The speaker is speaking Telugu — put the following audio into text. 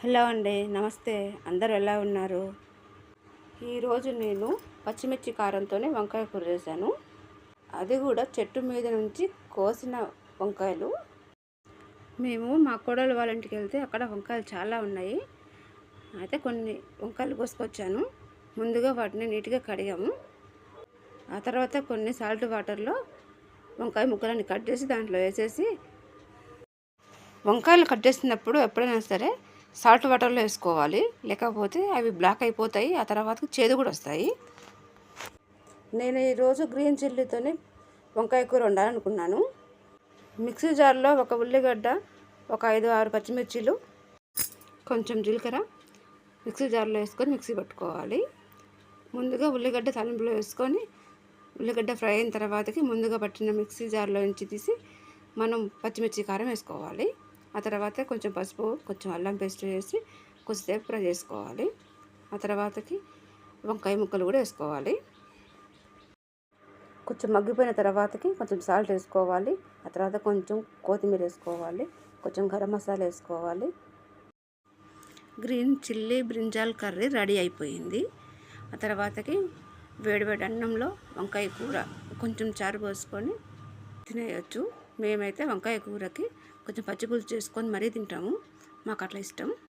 హలో అండి, నమస్తే. అందరూ ఎలా ఉన్నారు? ఈరోజు నేను పచ్చిమిర్చి కారంతోనే వంకాయ కూర చేశాను. అది కూడా చెట్టు మీద నుంచి కోసిన వంకాయలు. మేము మా కోడలు వాళ్ళ ఇంటికి వెళ్తే అక్కడ వంకాయలు చాలా ఉన్నాయి. అయితే కొన్ని వంకాయలు కోసుకొచ్చాను. ముందుగా వాటిని నీట్గా కడిగాము. ఆ తర్వాత కొన్ని సాల్ట్ వాటర్లో వంకాయ ముక్కలని కట్ చేసి దాంట్లో వేసేసి, వంకాయలు కట్ చేసినప్పుడు ఎప్పుడైనా సరే సాల్ట్ వాటర్లో వేసుకోవాలి, లేకపోతే అవి బ్లాక్ అయిపోతాయి. ఆ తర్వాత చేదు కూడా వస్తాయి. నేను ఈరోజు గ్రీన్ చిల్లీతోనే వంకాయ కూర వండాలనుకున్నాను. మిక్సీ జార్లో ఒక ఉల్లిగడ్డ, ఒక 5-6 పచ్చిమిర్చీలు, కొంచెం జీలకర్ర మిక్సీ జార్లో వేసుకొని మిక్సీ పట్టుకోవాలి. ముందుగా ఉల్లిగడ్డ తాలింపులో వేసుకొని ఉల్లిగడ్డ ఫ్రై అయిన తర్వాతకి ముందుగా పట్టిన మిక్సీ జార్లో నుంచి తీసి మనం పచ్చిమిర్చి కారం వేసుకోవాలి. ఆ తర్వాత కొంచెం పసుపు, కొంచెం అల్లం పేస్ట్ వేసి కొద్దిసేపు ఫ్రై చేసుకోవాలి. ఆ తర్వాతకి వంకాయ ముక్కలు కూడా వేసుకోవాలి. కొంచెం మగ్గిపోయిన తర్వాతకి కొంచెం సాల్ట్ వేసుకోవాలి. ఆ తర్వాత కొంచెం కొత్తిమీర వేసుకోవాలి, కొంచెం గరం మసాలా వేసుకోవాలి. Green chilli brinjal curry ready అయిపోయింది. ఆ తర్వాతకి వేడివేడి అన్నంలో వంకాయ కూర కొంచెం చారు పోసుకొని తినేయచ్చు. మేమైతే వంకాయ కూరకి కొంచెం పచ్చిపులుసు చేసుకొని మరీ తింటాము. మాకు అట్లా ఇష్టం.